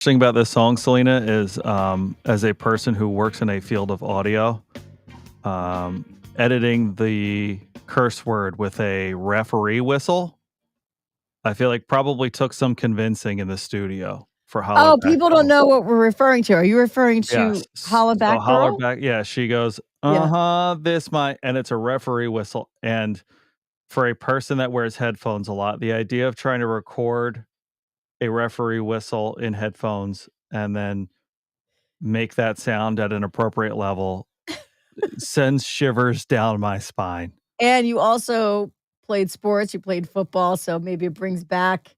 Thing about this song, Selena, is as a person who works in a field of audio, editing the curse word with a referee whistle, I feel like probably took some convincing in the studio for Holler Oh, Back people don't Girl. know what we're referring to. Are you referring Yes. to Holla So Back Holler Girl? Back, yeah, she goes, Yeah. this might, and it's a referee whistle. And for a person that wears headphones a lot, the idea of trying to record a referee whistle in headphones and then make that sound at an appropriate level sends shivers down my spine. And you also played sports, you played football, so maybe it brings back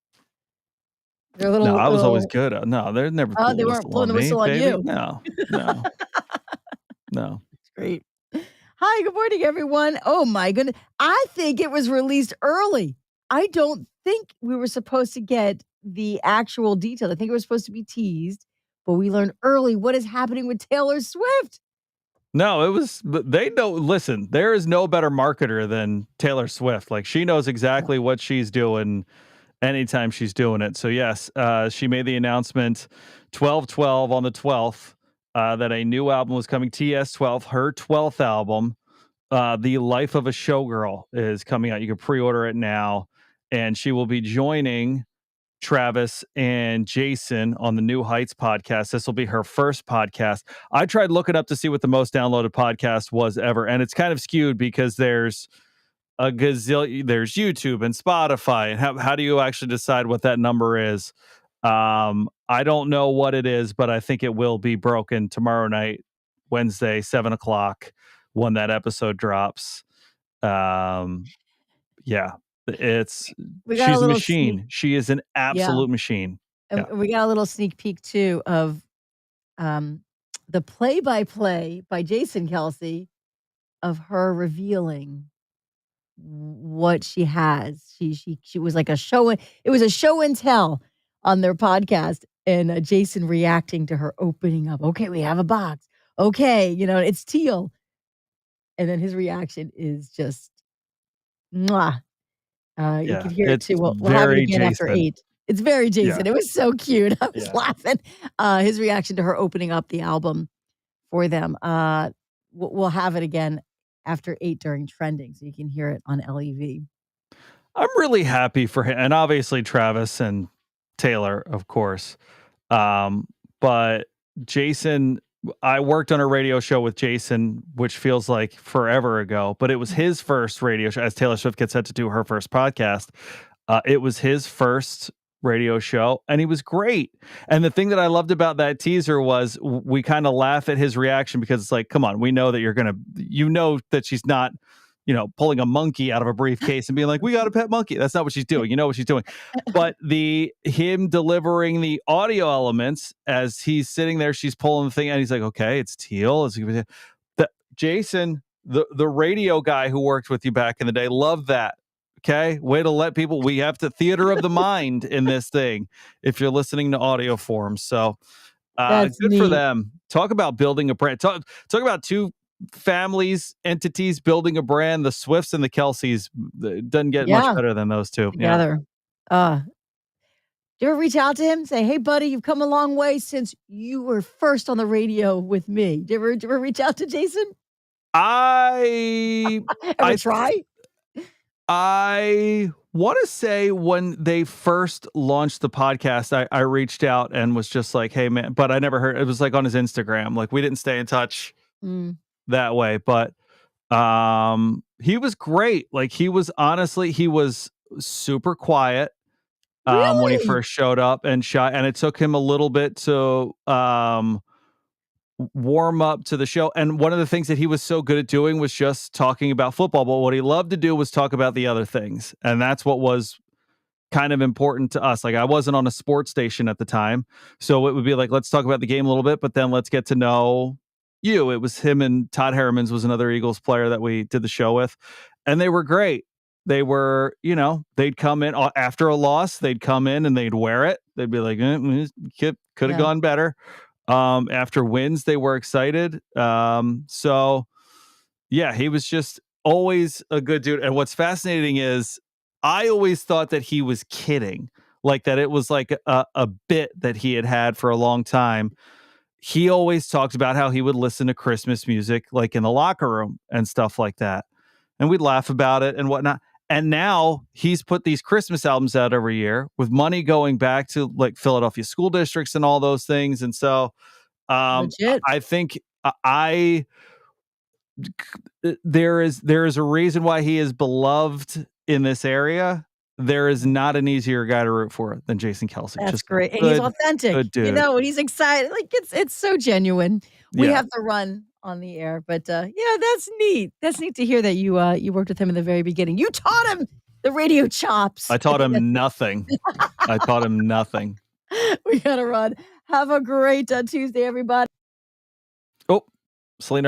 their No, little I was always little good. No, they never Oh, blew they a weren't whistle blowing on the me, whistle on baby. you. No, no, no. Great. Hi, good morning, everyone. Oh my goodness. I think it was released early. I don't think we were supposed to get the actual details. I think it was supposed to be teased, but we learned early what is happening with Taylor Swift. No, it was but they know listen, there is no better marketer than Taylor Swift. Like, she knows Yeah. exactly what she's doing anytime she's doing it. So, yes, she made the announcement 12/12 on the 12th, that a new album was coming, TS12, her 12th album. The Life of a Showgirl is coming out. You can pre-order it now, and she will be joining Travis and Jason on the New Heights podcast. This will be her first podcast. I tried looking up to see what the most downloaded podcast was ever, and it's kind of skewed because there's a gazillion, there's YouTube and Spotify, and how do you actually decide what that number is? I don't know what it is, but I think it will be broken tomorrow night, Wednesday, 7 o'clock, when that episode drops. Um, yeah, it's We got a she's a little sneak machine. She is an yeah, absolute machine. and Yeah. we got a little sneak peek too of, um, the play-by-play by Jason Kelsey of her revealing what she has. She was like a show and it was a show and tell on their podcast, and, Jason reacting to her opening up, "Okay, we have a box. Okay, it's teal." And then his reaction is just mwah. You Yeah, can hear it it's too. We'll have it very again after Jason. 8. It's very Yeah, Jason. It was so cute. I was yeah. laughing. His reaction to her opening up the album for them. We'll have it again after 8 during trending, so you can hear it on LEV. I'm really happy for him, and obviously Travis and Taylor, of course. Um, but Jason, I worked on a radio show with Jason, which feels like forever ago, but it was his first radio show as Taylor Swift gets set to do her first podcast. It was his first radio show, and he was great. And the thing that I loved about that teaser was we kind of laugh at his reaction because it's like, come on, we know that you know that she's not, pulling a monkey out of a briefcase and being like, we got a pet monkey. That's not what she's doing. You know what she's doing. But him delivering the audio elements as he's sitting there, she's pulling the thing, and he's like, okay, it's teal. Jason, the radio guy who worked with you back in the day, loved that. Okay, way to let people. We have the theater of the mind in this thing. If you're listening to audio forms, so That's good for neat. them. Talk about building a brand. Talk about two families, entities building a brand. The Swifts and the Kelseys, doesn't get much Yeah, better than those two. Yeah. together. Do you ever reach out to him and say, "Hey, buddy, you've come a long way since you were first on the radio with me." Do you ever reach out to Jason? I Ever I try? I want to say when they first launched the podcast, I reached out and was just like, "Hey, man," but I never heard. It was like on his Instagram. Like, we didn't stay in touch Mm. that way, but he was great. Like, he was super quiet when he Really? first showed up and shot, and it took him a little bit to warm up to the show. And one of the things that he was so good at doing was just talking about football, but what he loved to do was talk about the other things, and that's what was kind of important to us. Like, I wasn't on a sports station at the time, so it would be like, let's talk about the game a little bit, but then let's get to know you. It was him, and Todd Hermans was another Eagles player that we did the show with, and they were great. They were, they'd come in after a loss, they'd come in and they'd wear it. They'd be like, could have Yeah. gone better. After wins, they were excited. So yeah, he was just always a good dude. And what's fascinating is I always thought that he was kidding. like that it was like a bit that he had for a long time. He always talked about how he would listen to Christmas music like in the locker room and stuff like that. And we'd laugh about it and whatnot. And now he's put these Christmas albums out every year with money going back to like Philadelphia school districts and all those things. And so Legit. I think I there is a reason why he is beloved in this area. There is not an easier guy to root for than Jason Kelce. That's Just great, and he's good, authentic, good dude. he's excited, like, it's so genuine. We Yeah. have to run on the air, but, yeah, that's neat. That's neat to hear that you worked with him in the very beginning. You taught him the radio chops. I I taught think him nothing. I taught him nothing. we gotta run. Have a great, Tuesday, everybody. Oh, Selena.